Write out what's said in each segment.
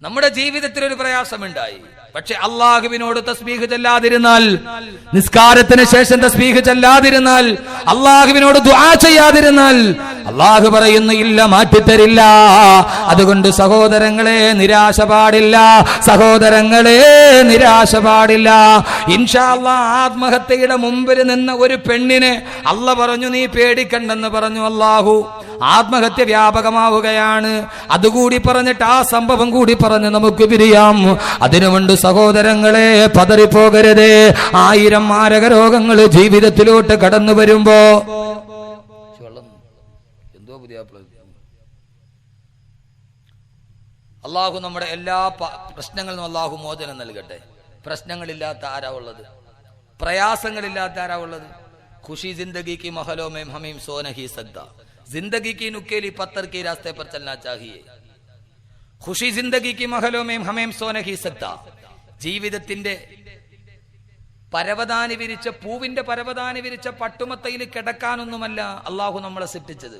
നമ്മുടെ ജീവിതത്തിൽ ഒരു പ്രയാസമുണ്ടായി, പക്ഷെ അള്ളാഹുവിനോട് തസ്ബീഹ് ചൊല്ലാതിരുന്നാൽ, നിസ്കാരത്തിന് ശേഷം തസ്ബീഹ് ചൊല്ലാതിരുന്നാൽ, അള്ളാഹുവിനോട് ദുആ ചെയ്യാതിരുന്നാൽ അള്ളാഹു പറയുന്നു ഇല്ല, മാറ്റിത്തരില്ല. അതുകൊണ്ട് സഹോദരങ്ങളെ നിരാശ പാടില്ല, സഹോദരങ്ങളെ നിരാശ പാടില്ല. ഇൻഷാ അല്ലാഹ് ആത്മഹത്യയുടെ മുമ്പിൽ നിന്ന ഒരു പെണ്ണിനെ അല്ല പറഞ്ഞു നീ പേടിക്കണ്ടെന്ന് പറഞ്ഞു. അള്ളാഹു ആത്മഹത്യ വ്യാപകമാവുകയാണ്. അതുകൂടി പറഞ്ഞിട്ട് ആ സംഭവം കൂടി പറഞ്ഞ് നമുക്ക് പിരിയാം. അതിനുമുണ്ട് സഹോദരങ്ങളെ, പതറിപ്പോകരുതേ. 1000 മാരക രോഗങ്ങൾ ജീവിതത്തിലോട്ട് കടന്നു വരുമ്പോ അള്ളാഹു നമ്മുടെ എല്ലാ പ്രശ്നങ്ങളും അള്ളാഹു മോചനം നൽകട്ടെ. പ്രശ്നങ്ങളില്ലാത്ത ആരാ ഉള്ളത്? പ്രയാസങ്ങളില്ലാത്ത ആരാ ഉള്ളത്? ഖുഷി ജിന്ദഗി മഹലോ में हमीम सो नहीं सकता, जिंदगी की नुकेली पत्थर के रास्ते पर चलना चाहिए. ഖുഷി ജിന്ദഗി की महलों में हमीम सो नहीं सकता. ജീവിതത്തിന്റെ പരവതാനി വിരിച്ച പൂവിന്റെ പരവതാനി വിരിച്ച പട്ടുമത്തയിൽ കിടക്കാനൊന്നുമല്ല അള്ളാഹു നമ്മളെ സൃഷ്ടിച്ചത്.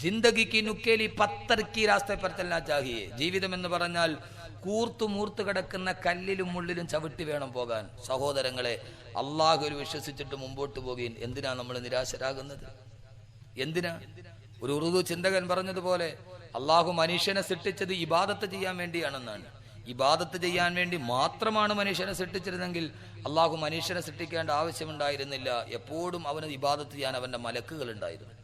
ജിന്ദഗിക്ക് നുക്കേലി പത്തർക്കി രാസ്തേ പർ ചലനാ ചാഹിയേ. ജീവിതം എന്ന് പറഞ്ഞാൽ കൂർത്തു കിടക്കുന്ന കല്ലിലും മുള്ളിലും ചവിട്ടി വേണം പോകാൻ. സഹോദരങ്ങളെ, അള്ളാഹുവിൽ വിശ്വസിച്ചിട്ട് മുമ്പോട്ട് പോകുകയും എന്തിനാ നമ്മൾ നിരാശരാകുന്നത്? എന്തിനാ? ഒരു ഉറുദു ചിന്തകൻ പറഞ്ഞതുപോലെ അള്ളാഹു മനുഷ്യനെ സൃഷ്ടിച്ചത് ഇബാദത്ത് ചെയ്യാൻ വേണ്ടിയാണെന്നാണ്. ഇബാദത്ത് ചെയ്യാൻ വേണ്ടി മാത്രമാണ് മനുഷ്യനെ സൃഷ്ടിച്ചിരുന്നെങ്കിൽ അള്ളാഹു മനുഷ്യനെ സൃഷ്ടിക്കേണ്ട ആവശ്യമുണ്ടായിരുന്നില്ല. എപ്പോഴും അവന് ഇബാദത്ത് ചെയ്യാൻ അവന്റെ മലക്കുകൾ ഉണ്ടായിരുന്നു.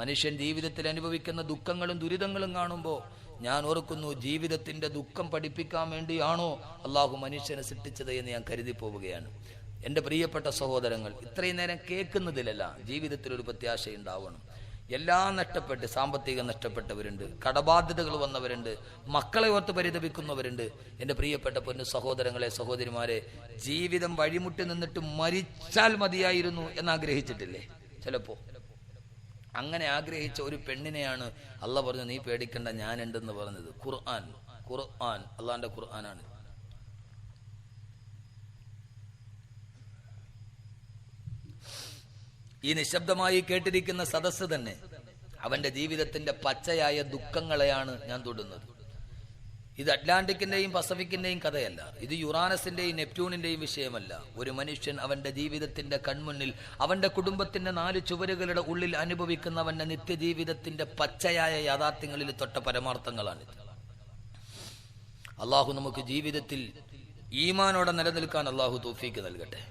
മനുഷ്യൻ ജീവിതത്തിൽ അനുഭവിക്കുന്ന ദുഃഖങ്ങളും ദുരിതങ്ങളും കാണുമ്പോൾ ഞാൻ ഓർക്കുന്നു, ജീവിതത്തിന്റെ ദുഃഖം പഠിപ്പിക്കാൻ വേണ്ടിയാണോ അള്ളാഹു മനുഷ്യനെ സൃഷ്ടിച്ചത് എന്ന് ഞാൻ കരുതി പോവുകയാണ്. എൻ്റെ പ്രിയപ്പെട്ട സഹോദരങ്ങൾ, ഇത്രയും നേരം കേൾക്കുന്നതിലല്ല, ജീവിതത്തിൽ ഒരു പ്രത്യാശ ഉണ്ടാവണം. എല്ലാം നഷ്ടപ്പെട്ട്, സാമ്പത്തികം നഷ്ടപ്പെട്ടവരുണ്ട്, കടബാധ്യതകൾ വന്നവരുണ്ട്, മക്കളെ ഓർത്ത് പരിതപിക്കുന്നവരുണ്ട്. എൻ്റെ പ്രിയപ്പെട്ട പൊന്നു സഹോദരങ്ങളെ, സഹോദരിമാരെ, ജീവിതം വഴിമുട്ടി നിന്നിട്ട് മരിച്ചാൽ മതിയായിരുന്നു എന്നാഗ്രഹിച്ചിട്ടില്ലേ? ചിലപ്പോ അങ്ങനെ ആഗ്രഹിച്ച ഒരു പെണ്ണിനെയാണ് അള്ളാഹ് പറഞ്ഞു നീ പേടിക്കണ്ട, ഞാനുണ്ടെന്ന് പറഞ്ഞത്. ഖുർആൻ അള്ളാന്റെ ഖുർആനാണ്. ഈ നിശബ്ദമായി കേട്ടിരിക്കുന്ന സദസ്സ് തന്നെ അവന്റെ ജീവിതത്തിന്റെ പച്ചയായ ദുഃഖങ്ങളെയാണ് ഞാൻ തൊടുന്നത്. ഇത് അറ്റ്ലാന്റിക്കിന്റെയും പസഫിക്കിന്റെയും കഥയല്ല, ഇത് യുറാനസിന്റെയും നെപ്റ്റ്യൂണിന്റെയും വിഷയമല്ല. ഒരു മനുഷ്യൻ അവന്റെ ജീവിതത്തിന്റെ കൺമുന്നിൽ, അവന്റെ കുടുംബത്തിന്റെ 4 ചുവരുകളുടെ ഉള്ളിൽ അനുഭവിക്കുന്ന അവന്റെ നിത്യജീവിതത്തിന്റെ പച്ചയായ യാഥാർത്ഥ്യങ്ങളിൽ തൊട്ട പരമാർത്ഥങ്ങളാണിത്. അള്ളാഹു നമുക്ക് ജീവിതത്തിൽ ഈമാനോടെ നിലനിൽക്കാൻ അള്ളാഹു തൗഫീക്ക് നൽകട്ടെ.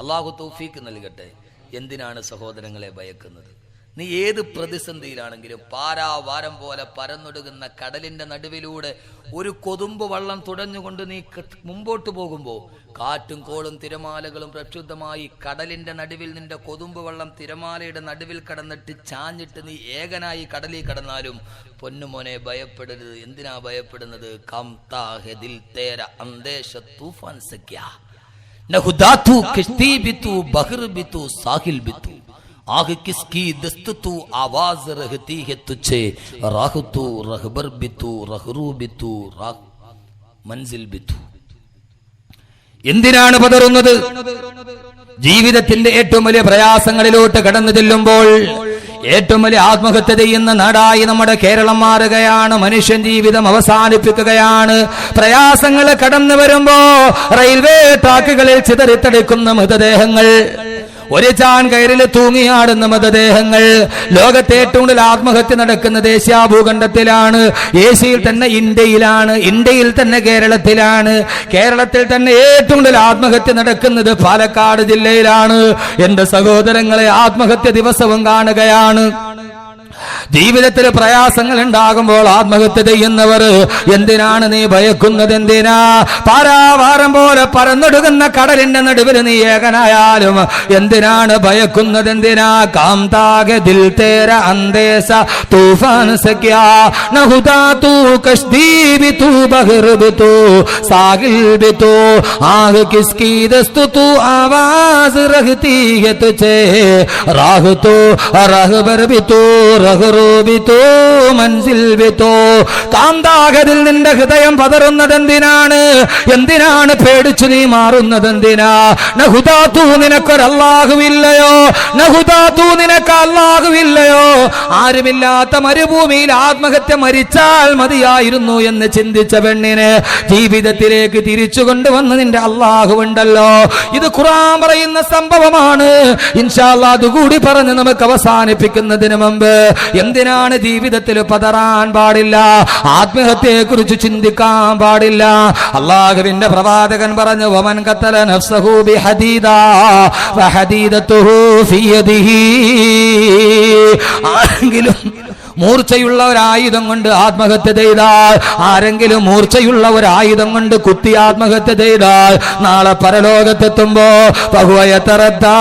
അള്ളാഹു തൗഫീക്ക് നൽകട്ടെ. എന്തിനാണ് സഹോദരങ്ങളെ ഭയക്കുന്നത്? നീ ഏത് പ്രതിസന്ധിയിലാണെങ്കിലും പാരാവാരം പോലെ പരന്നൊടുകുന്ന കടലിന്റെ നടുവിലൂടെ ഒരു കൊതുമ്പ് വള്ളം തുടഞ്ഞുകൊണ്ട് നീ മുമ്പോട്ട് പോകുമ്പോൾ കാറ്റും കോളും തിരമാലകളും പ്രക്ഷുബ്ധമായി കടലിന്റെ നടുവിൽ നിന്റെ കൊതുമ്പ് വള്ളം തിരമാലയുടെ നടുവിൽ കടന്നിട്ട് ചാഞ്ഞിട്ട് നീ ഏകനായി കടലിൽ കടന്നാലും പൊന്നുമോനെ ഭയപ്പെടരുത്. എന്തിനാ ഭയപ്പെടുന്നത്? आग किसकी दस्त तू आवाज रहती है तुझे राह तू रहबर भी तू रहरू भी तू मंजिल भी तू. എന്തിനാണ് പതറുന്നത്? ജീവിതത്തിന്റെ ഏറ്റവും വലിയ പ്രയാസങ്ങളിലോട്ട് കടന്നു ചെല്ലുമ്പോൾ ഏറ്റവും വലിയ ആത്മഹത്യ ചെയ്യുന്ന നാടായി നമ്മുടെ കേരളം മാറുകയാണ്. മനുഷ്യൻ ജീവിതം അവസാനിപ്പിക്കുകയാണ്. പ്രയാസങ്ങൾ കടന്നു വരുമ്പോ റെയിൽവേ ട്രാക്കുകളിൽ ചിതറിത്തടിക്കുന്ന മൃതദേഹങ്ങൾ, ഒരു ചാൻ കയറിൽ തൂങ്ങിയാടുന്ന മൃതദേഹങ്ങൾ. ലോകത്തെ ഏറ്റവും കൂടുതൽ ആത്മഹത്യ നടക്കുന്ന ദേശീയ ഭൂഖണ്ഡത്തിലാണ്. ഏഷ്യയിൽ തന്നെ ഇന്ത്യയിലാണ്, ഇന്ത്യയിൽ തന്നെ കേരളത്തിലാണ്. കേരളത്തിൽ തന്നെ ഏറ്റവും കൂടുതൽ ആത്മഹത്യ നടക്കുന്നത് പാലക്കാട് ജില്ലയിലാണ്. എന്റെ സഹോദരങ്ങളെ, ആത്മഹത്യ ദിവസവും കാണുകയാണ്. ജീവിതത്തിൽ പ്രയാസങ്ങൾ ഉണ്ടാകുമ്പോൾ ആത്മഹത്യ ചെയ്യുന്നവർ എന്തിനാണ് നീ ഭയക്കുന്നത്? എന്തിനാ? പാരാവാരം പോലെ പരന്നൊടുകുന്ന കടലിന്റെ നടുവിൽ നീ ഏകനായാലും എന്തിനാണ് ഭയക്കുന്നത്? എന്തിനാ? കാംതാകെ ദിൽ തേര അന്തേസ തൂഫാൻ സക്യാ നഹുദാ തൂ കശ്തി ബി തൂ ബഹർ ബി തൂ സാഹിൽ ബി തൂ ആഹ് കിസ്കി ദസ്തു തൂ ആവാസ് രഹതി ഹെ തുझे राह तो रहबर भी तू ഫഖ്റൂബിതൂ മൻസിൽ ബിതൂ. കാന്താകതിൽ നിന്റെ ഹൃദയം പതറുന്നത് എന്തിനാണ്? എന്തിനാണ് പേടിച്ചു നീ മാറുന്നത്? എന്തിനാ? നഹുദാതു നിനക്കൊരല്ലാഹുവില്ലയോ? നഹുദാതു നിനക്ക് അല്ലാഹുവില്ലയോ? ആരുമില്ലാത്ത മരുഭൂമിയിൽ ആത്മഹത്യ മരിച്ചാൽ മതിയായിരുന്നു എന്ന് ചിന്തിച്ച പെണ്ണിന് ജീവിതത്തിലേക്ക് തിരിച്ചു കൊണ്ടുവന്ന് നിന്റെ അല്ലാഹുവുണ്ടല്ലോ. ഇത് ഖുർആൻ പറയുന്ന സംഭവമാണ്. ഇൻഷാ അല്ലാഹ് അതുകൂടി പറഞ്ഞ് നമുക്ക് അവസാനിപ്പിക്കുന്നതിന് മുമ്പ്, എന്തിനാണ് ജീവിതത്തിൽ പതറാൻ പാടില്ല? ആത്മഹത്യയെ കുറിച്ച് ചിന്തിക്കാൻ പാടില്ല. അല്ലാഹുവിന്റെ പ്രവാചകൻ പറഞ്ഞു, വമൻ ഖതല നഫ്സഹു ബിഹദീദാ വഹദീദതുഹു ഫീ യദിഹി. ആരെങ്കിലും മൂർച്ചയുള്ള ഒരായുധം കൊണ്ട് ആത്മഹത്യ ചെയ്താൽ, ആരെങ്കിലും മൂർച്ചയുള്ള ഒരായുധം കൊണ്ട് കുത്തി ആത്മഹത്യ ചെയ്താൽ, നാളെ പരലോകത്തെത്തുമ്പോ ഫഹുവയതറദ്ദാ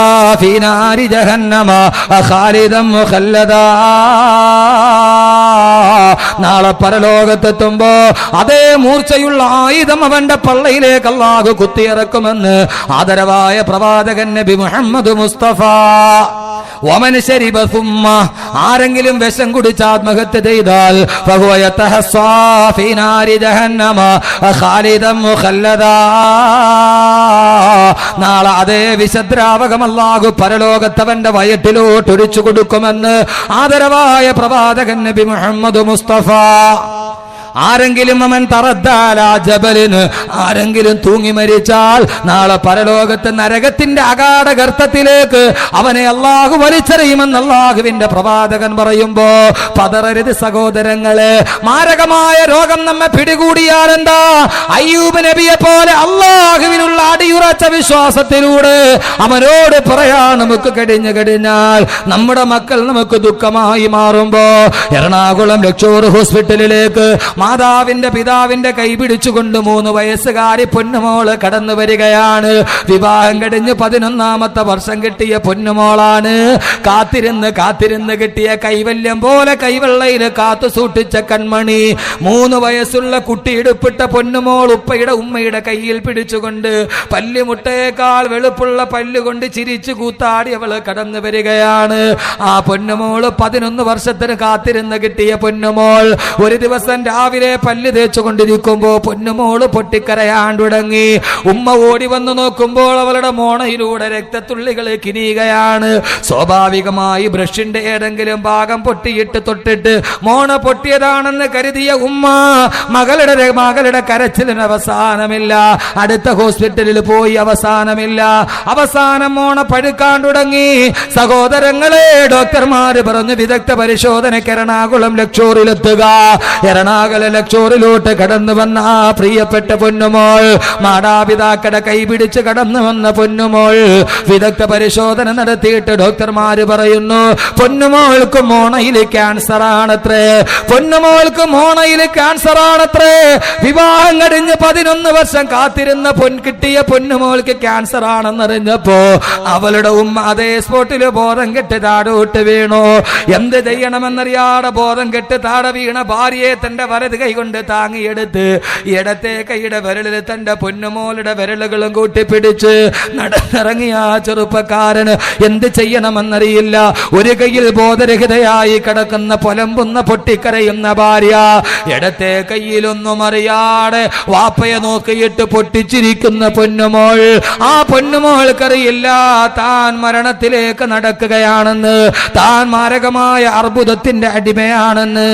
ഫീ നാരി ജഹന്നമ ഖാലിദൻ മുഖല്ലദാ. നാളെ പരലോകത്തെത്തുമ്പോ അതേ മൂർച്ചയുള്ള ആയുധം അവന്റെ പള്ളയിലേക്ക് അല്ലാഹു കുത്തിയിറക്കുമെന്ന് ആദരവായ പ്രവാചകൻ നബി മുഹമ്മദ് മുസ്തഫ. വമൻ ശരിബ സുമ്മ, ആരെങ്കിലും വിഷം കുടിച്ച് ആത്മഹത്യ ചെയ്താൽ ഫഹുവ യതഹസ്സാ ഫീ നാരി ജഹന്നമ ഖാലിദൻ മുഖല്ലദാ. നാളെ അതേ വിശദ്രാവകം അല്ലാഹു പരലോകത്തവന്റെ വയറ്റിലോട്ട് ഒഴിച്ചു കൊടുക്കുമെന്ന് ആദരവായ പ്രവാചകൻ നബി മുഹമ്മദ് മുസ്തഫ. ആരെങ്കിലും അവൻ തറദ്ദാലാ ജബലിന്, ആരെങ്കിലും തൂങ്ങി മരിച്ചാൽ നാളെ പരലോകത്ത് നരകത്തിന്റെ അഗാഢ ഗർത്തത്തിലേക്ക് അവനെ അല്ലാഹു വലിച്ചെറിയുമെന്ന് അല്ലാഹുവിന്റെ പ്രവാചകൻ പറയുമ്പോ പതറരുത് സഹോദരങ്ങളെ. മാരകമായ രോഗം നമ്മെ പിടികൂടിയാൽ എന്താ? അയ്യൂബ് നബിയെ പോലെ അല്ലാഹുവിനുള്ള അടിയുറച്ച വിശ്വാസത്തിലൂടെ അവനോട് പറയാൻ നമുക്ക് കഴിഞ്ഞാൽ നമ്മുടെ മക്കൾ നമുക്ക് ദുഃഖമായി മാറുമ്പോ എറണാകുളം ലക്ഷോർ ഹോസ്പിറ്റലിലേക്ക് മാതാവിന്റെ പിതാവിന്റെ കൈ പിടിച്ചുകൊണ്ട് 3 വയസ്സുകാരി പൊന്നുമോള് കടന്നു വരികയാണ്. വിവാഹം കഴിഞ്ഞ് 11ാമത്തെ വർഷം കിട്ടിയ പൊന്നുമോളാണ്. കാത്തിരുന്ന് കിട്ടിയ കൈവല്യം പോലെ കൈവെള്ളയിൽ കാത്തു സൂക്ഷിച്ച കൺമണി. 3 വയസ്സുള്ള കുട്ടിയിടുപ്പിട്ട പൊന്നുമോൾ ഉമ്മയുടെ കയ്യിൽ പിടിച്ചുകൊണ്ട് പല്ലുമുട്ടയേക്കാൾ വെളുപ്പുള്ള പല്ലുകൊണ്ട് ചിരിച്ചു കൂത്താടി അവള് കടന്നു വരികയാണ്. ആ പൊന്നുമോള് 11 വർഷത്തിന് കാത്തിരുന്ന് കിട്ടിയ പൊന്നുമോൾ ഒരു ദിവസം രാവിലെ പല്ല് തേച്ചുകൊണ്ടിരിക്കുമ്പോ പൊന്നുമോള് പൊട്ടിക്കരയാൻ തുടങ്ങി. ഉമ്മ ഓടി വന്ന് നോക്കുമ്പോൾ അവളുടെ മോണയിലൂടെ രക്തത്തുള്ളികൾ കിനിയുകയാണ്. സ്വാഭാവികമായി ബ്രഷിന്റെ ഏതെങ്കിലും ഭാഗം പൊട്ടിയിട്ട് തൊട്ടിട്ട് മോണ പൊട്ടിയതാണെന്ന് കരുതിയ ഉമ്മ മകളുടെ കരച്ചിലിന് അവസാനമില്ല. അടുത്ത ഹോസ്പിറ്റലിൽ പോയി അവസാനമില്ല. അവസാനം മോണ പഴുക്കാൻ തുടങ്ങി. സഹോദരങ്ങളെ, ഡോക്ടർമാര് പറഞ്ഞു വിദഗ്ധ പരിശോധനയ്ക്ക് എറണാകുളം ലക്ഷോറിലെത്തുക. എറണാകുളം ലക്ഷോറിലോട്ട് കടന്നു വന്ന ആ പ്രിയപ്പെട്ട പൊന്നുമോൾ, മാതാപിതാക്കളുടെ കൈപിടിച്ച് കടന്നു വന്ന പൊന്നുമോൾ വിദഗ്ധ പരിശോധന നടത്തിയിട്ട് ഡോക്ടർമാര് പറയുന്നു പൊന്നുമോൾക്ക് മോണയിൽ ക്യാൻസർ ആണത്രേ. പൊന്നുമോൾക്ക് മോണയിൽ ക്യാൻസർ ആണത്രേ. വിവാഹം കഴിഞ്ഞ് 11 വർഷം കാത്തിരുന്ന കിട്ടിയ പൊന്നുമോൾക്ക് ക്യാൻസർ ആണെന്നറിഞ്ഞപ്പോ അവളുടെ ഉമ്മ അതേ സ്പോട്ടില് ബോധം കെട്ട് താഴോട്ട് വീണു. എന്ത് ചെയ്യണമെന്നറിയാതെ ബോധം കെട്ട് താഴെ വീണ ഭാര്യയെ തന്റെ വലത് കൈ കൊണ്ട് താങ്ങിയെടുത്ത് ഇടത്തെ കൈയുടെ വിരലിൽ തന്റെ പൊന്നുമോളുടെ വിരലുകളും കൂട്ടിപ്പിടിച്ച് നടന്നിറങ്ങിയ ആ ചെറുപ്പക്കാരന് എന്ത് ചെയ്യണമെന്നറിയില്ല. ഒരു കൈയിൽ ബോധരഹിതയായി കിടക്കുന്ന പൊലമ്പുന്ന പൊട്ടിക്കരയുന്ന ഭാര്യ, ഇടത്തെ കൈയിലൊന്നും അറിയാതെ വാപ്പയെ നോക്കിയിട്ട് പൊട്ടിച്ചിരിക്കുന്ന പൊന്നുമോൾ. ആ പൊന്നുമോൾക്കറിയില്ല താൻ മരണത്തിലേക്ക് നടക്കുകയാണെന്ന്, താൻ മാരകമായ അർബുദത്തിന്റെ അടിമയാണെന്ന്.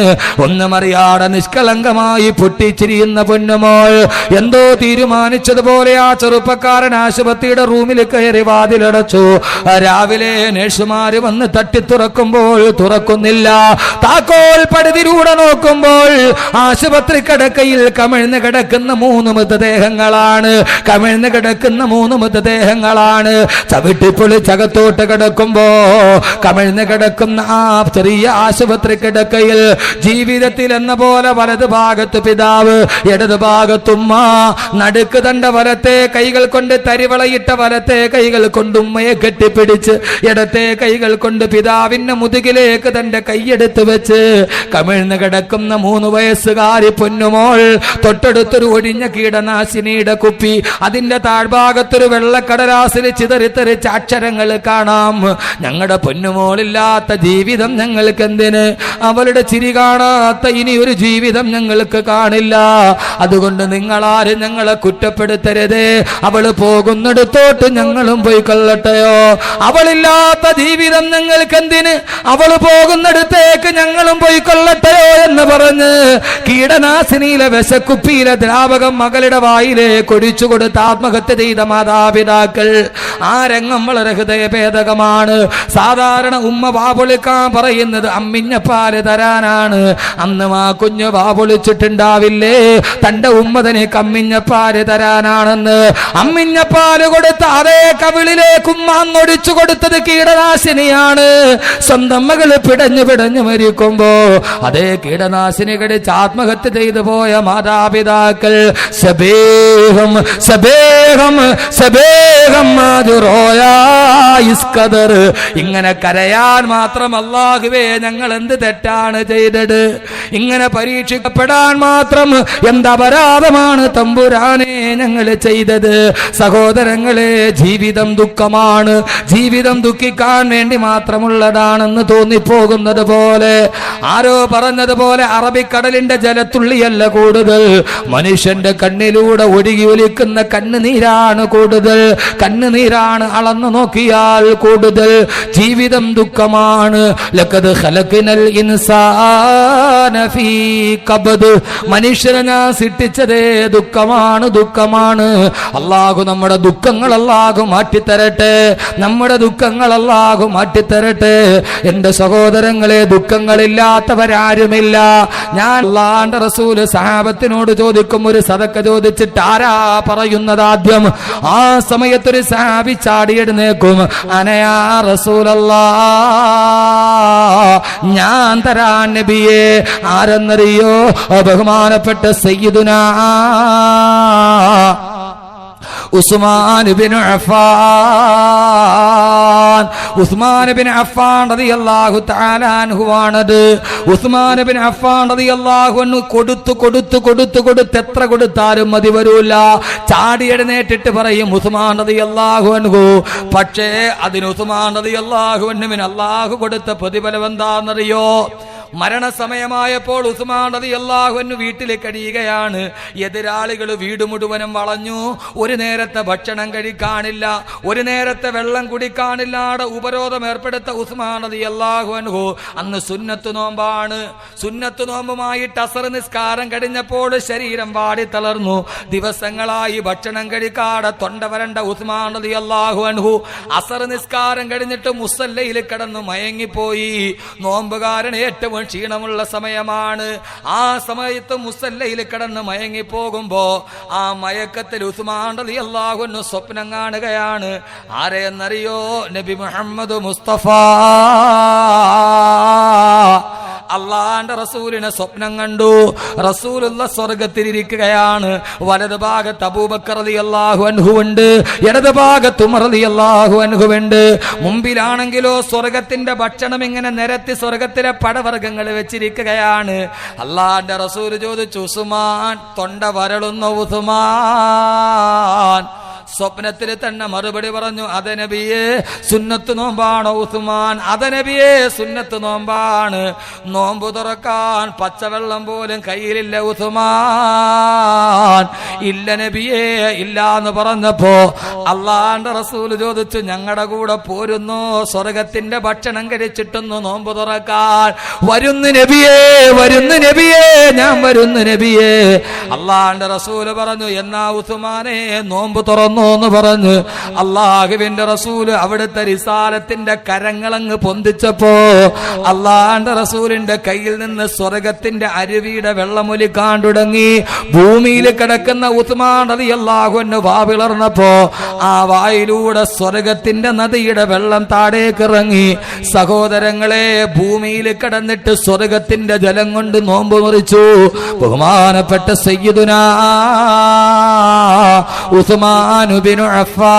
ഒന്നും അറിയാതെ നിഷ്കളങ്കമായി പൊട്ടിച്ചിരിയുന്ന പൊന്നുമോൾ എന്തോ തീരുമാനിച്ചതുപോലെ ആ ചെറുപ്പക്കാരൻ ആശുപത്രിയുടെ റൂമിൽ കയറി വാതിലടച്ചു. രാവിലെ നഴ്സുമാര് വന്ന് തട്ടി തുറക്കുമ്പോൾ തുറക്കുന്നില്ല. താക്കോൽ പടുതിലൂടെ നോക്കുമ്പോൾ ആശുപത്രി കിടക്കയിൽ കമിഴ്ന്ന് കിടക്കുന്ന 3 മൃതദേഹങ്ങളാണ്. കമിഴ്ന്ന് കിടക്കുന്ന 3 മൃതദേഹങ്ങളാണ്. ചവിട്ടിപ്പൊളിച്ചകത്തോട്ട് കിടക്കുമ്പോ കമിഴ്ന്ന് കിടക്കുന്ന ആ ചെറിയ ആശുപത്രി കിടക്കയിൽ ജീവിതത്തിൽ എന്ന പോലെ വലത് ഭാഗത്ത് പിതാവ്, ഇടത് ഭാഗത്തുമ്മ. നടുക്ക് തന്റെ വലത്തെ കൈകൾ കൊണ്ട് തരിവളയിട്ട വലത്തെ കൈകൾ കൊണ്ട് ഉമ്മയെ കെട്ടിപ്പിടിച്ച് ഇടത്തെ കൈകൾ കൊണ്ട് പിതാവിന്റെ മുതുകിലേക്ക് തന്റെ കൈയെടുത്ത് വെച്ച് കമിഴ്ന്ന് കിടക്കുന്ന 3 വയസ്സുകാരി പൊന്നുമോൾ. തൊട്ടടുത്തൊരു ഒഴിഞ്ഞ കീടനാശിനിയുടെ കുപ്പി, അതിന്റെ താഴ്ഭാഗത്തൊരു വെള്ളക്കടലാസിൽ ചിതറിത്തെറിച്ച അക്ഷരങ്ങൾ കാണാം. ഞങ്ങളുടെ പൊന്നുമോളില്ലാത്ത ജീവിതം ഞങ്ങൾക്ക് എന്തിന്? അവളുടെ ചിരി കാണാത്ത ഇനിയൊരു ജീവിതം ഞങ്ങൾക്ക് കാണില്ല. അതുകൊണ്ട് നിങ്ങളാരും ഞങ്ങളെ കുറ്റപ്പെടുത്തരുതേ. അവള് പോകുന്നിടത്തോട്ട് ഞങ്ങളും പോയി കൊള്ളട്ടെയോ? അവളില്ലാത്ത ജീവിതം ഞങ്ങൾക്ക് എന്തിന്? അവള് പോകുന്നിടത്തേക്ക് ഞങ്ങളും പോയി കൊള്ളട്ടെയോ എന്ന് പറഞ്ഞ് കീടനാശിനിയിലെ വിശക്കുപ്പിയിലെ ദ്രാവകം മകളുടെ വായിലേക്ക് ഒഴിച്ചു കൊടുത്ത് ആത്മഹത്യ ചെയ്ത മാതാപിതാക്കൾ. ആ രംഗം വളരെ ഹൃദയഭേദകമാണ്. സാധാരണ ഉമ്മ വാപൊളിക്കാൻ പറയുന്നത് അമ്മിഞ്ഞപ്പാല് തരാനാണ്. അന്ന് ആ കുഞ്ഞ് വാപൊളിച്ചിട്ടുണ്ടാവില്ലേ, തന്റെ ഉമ്മ തനിക്ക് അമ്മിഞ്ഞപ്പാല് തരാനാണെന്ന്. അമ്മിഞ്ഞപ്പാല് കൊടുത്ത അതേ കവിളിലേക്ക് ഉമ്മ ഒഴിച്ചു കൊടുത്തത് കീടനാശിനിയാണ്. സ്വന്തം മകള് പിടഞ്ഞു പിടഞ്ഞു മരിക്കുമ്പോ അതേ കീടനാശിനി കടിച്ച് ആത്മഹത്യ ചെയ്തു പോയ മാതാപിതാക്കൾ. സബേഹം സബേഹം സബേഹം ഇങ്ങനെ കരയാൻ മാത്രം അല്ലാഹുവേ ഞങ്ങൾ എന്ത് തെറ്റാണ് ചെയ്തത്? ഇങ്ങനെ പരീക്ഷിക്കപ്പെടാൻ മാത്രം എന്ത് അപരാധമാണ് തമ്പുരാനെ ഞങ്ങൾ ചെയ്തത്? സഹോദരങ്ങളെ, ജീവിതം ദുഃഖമാണ്. ജീവിതം ദുഃഖിക്കാൻ വേണ്ടി മാത്രമുള്ളതാണെന്ന് തോന്നിപ്പോകുന്നത് പോലെ, ആരോ പറഞ്ഞതുപോലെ അറബിക്കടലിന്റെ ജലത്തുള്ളിയല്ല കൂടുതൽ, മനുഷ്യന്റെ കണ്ണിലൂടെ ഒഴുകി ഒലിക്കുന്ന കണ്ണുനീരാണ് കൂടുതൽ. കണ്ണുനീരാണ് അളന്നു നോക്കിയാൽ കൂടുതൽ. ജീവിതം ദുഃഖമാണ്. ലഖദ് ഖലഖ്നൽ ഇൻസാന ഫീ കബദ്. മനുഷ്യനെ ഞാൻ സൃഷ്ടിച്ചതേ ദുഃഖമാണ്, ദുഃഖമാണ്. അല്ലാഹു നമ്മുടെ ദുഃഖങ്ങൾ അല്ലാഹു മാറ്റിത്തരട്ടെ. നമ്മുടെ ദുഃഖങ്ങൾ അല്ലാഹു മാറ്റിത്തരട്ടെ. എന്റെ സഹോദരങ്ങളെ, ദുഃഖങ്ങളില്ലാത്തവരാരുമില്ല. ഞാൻ അല്ലാഹുവിന്റെ റസൂല് സഹാബത്തിനോട് ചോദിക്കും, ഒരു സദക്ക ചോദിച്ചിട്ട് ആരാ പറയുന്നത് ആദ്യം? ആ സമയത്തൊരു സഹാബി ചാടി എഴുന്നേക്കും, അനയാ റസൂലല്ലാഹ്, ഞാൻ തരാൻ നബിയേ. ആരെന്നറിയോ? ബഹുമാനപ്പെട്ട സയ്യിദുനാ ഉസ്മാൻ ഇബ്നു അഫ്ഫാൻ. ഉസ്മാൻ ഇബ്നു അഫ്ഫാൻ റളിയല്ലാഹു തആല അൻഹു ആണത്. ഉസ്മാൻ ഇബ്നു അഫ്ഫാൻ റളിയല്ലാഹു അൻഹു കൊടുത്തു എത്ര കൊടുത്താലും മതി വരൂല. ചാടി എഴുന്നേറ്റിട്ട് പറയും ഉസ്മാൻ റളിയല്ലാഹു അൻഹു. പക്ഷേ അതിന് ഉസ്മാൻ റളിയല്ലാഹു അൻഹുവിന് അല്ലാഹു കൊടുത്ത പ്രതിഫലം എന്താണെന്നറിയോ? മരണസമയമായപ്പോൾ ഉസ്മാൻ റളിയല്ലാഹു അൻഹു വീട്ടിലേക്ക് കഴിയുകയാണ്. എതിരാളികൾ വീട് മുഴുവനും വളഞ്ഞു. ഒരു നേരത്തെ ഭക്ഷണം കഴിക്കാനില്ല, ഒരു നേരത്തെ വെള്ളം കുടിക്കാനില്ലാതെ ഉപരോധം ഏർപ്പെടുത്ത ഉസ്മാൻ റളിയല്ലാഹു അൻഹു അന്ന് സുന്നത്ത് നോമ്പാണ്. സുന്നത്ത് നോമ്പുമായിട്ട് അസർ നിസ്കാരം കഴിഞ്ഞപ്പോൾ ശരീരം വാടി തളർന്നു. ദിവസങ്ങളായി ഭക്ഷണം കഴിക്കാതെ തൊണ്ട വരണ്ട ഉസ്മാൻ റളിയല്ലാഹു അൻഹു അസർ നിസ്കാരം കഴിഞ്ഞിട്ട് മുസല്ലയിൽ കിടന്നു മയങ്ങിപ്പോയി. നോമ്പുകാരൻ ഏറ്റവും ക്ഷീണമുള്ള സമയമാണ്. ആ സമയത്ത് മുസല്ലയിൽ കിടന്ന് മയങ്ങിപ്പോകുമ്പോ ആ മയക്കത്തിൽ ഉസ്മാൻ റളിയല്ലാഹു അൻഹു സ്വപ്നം കാണുകയാണ്. ആരെയെന്നറിയോ? നബി മുഹമ്മദ് മുസ്തഫ അള്ളാന്റെ റസൂലിനെ സ്വപ്നം കണ്ടു. റസൂലുള്ള സ്വർഗത്തിലിരിക്കുകയാണ്. വലത് ഭാഗത്ത് അബൂബക്കർ റളിയല്ലാഹു അൻഹു ഉണ്ട്, ഇടത് ഭാഗത്ത് ഉമർ റളിയല്ലാഹു അൻഹു ഉണ്ട്. മുമ്പിലാണെങ്കിലോ സ്വർഗത്തിന്റെ ഭക്ഷണം ഇങ്ങനെ നിരത്തി സ്വർഗത്തിലെ പടവർഗ്ഗങ്ങൾ വെച്ചിരിക്കുകയാണ്. അള്ളാന്റെ റസൂൽ ചോദിച്ചു, ഉസ്മാൻ, തൊണ്ട വരളുന്ന ഉസ്മാൻ? സ്വപ്നത്തിൽ തന്നെ മറുപടി പറഞ്ഞു, അതെ നബിയേ, സുന്നത്ത് നോമ്പാണോ ഉസ്മാൻ? അതെ നബിയേ, സുന്നത്ത് നോമ്പാണ്. നോമ്പ് തുറക്കാൻ പച്ചവെള്ളം പോലും കയ്യിലില്ല ഉസ്മാൻ. ഇല്ല നബിയേ, ഇല്ല എന്ന് പറഞ്ഞപ്പോ അള്ളാന്റെ റസൂൽ ചോദിച്ചു, ഞങ്ങളുടെ കൂടെ പോരുന്നു? സ്വർഗത്തിന്റെ ഭക്ഷണം കഴിച്ചിട്ടൊന്ന് നോമ്പ് തുറക്കാൻ? വരുന്നു നബിയേ, വരുന്നു നബിയേ, ഞാൻ വരുന്നു നബിയേ. അള്ളാന്റെ റസൂല് പറഞ്ഞു, എന്നാ ഉസ്മാനെ നോമ്പ് തുറന്നു തുറന്നു എന്ന് പറഞ്ഞ് അള്ളാഹുവിന്റെ റസൂല് അവിടുത്തെ റിസാലത്തിന്റെ കരങ്ങളങ്ങ് പൊന്തിച്ചപ്പോ അള്ളാഹുവിന്റെ റസൂലിന്റെ കയ്യിൽ നിന്ന് സ്വർഗത്തിന്റെ അരുവിയുടെ വെള്ളമൊലിക്കാൻ തുടങ്ങി. ഭൂമിയിൽ കിടക്കുന്ന ഉസ്മാൻ റളിയല്ലാഹു അൻഹു വാ പിളർന്നപ്പോ ആ വായിലൂടെ സ്വർഗത്തിന്റെ നദിയുടെ വെള്ളം താഴേക്ക് ഇറങ്ങി. സഹോദരങ്ങളെ, ഭൂമിയിൽ കിടന്നിട്ട് സ്വർഗത്തിന്റെ ജലം കൊണ്ട് നോമ്പ് മുറിച്ചു ബഹുമാനപ്പെട്ട സയ്യിദുനാ ഉസ്മാൻ ബിൻ അഫ്ഫാൻ.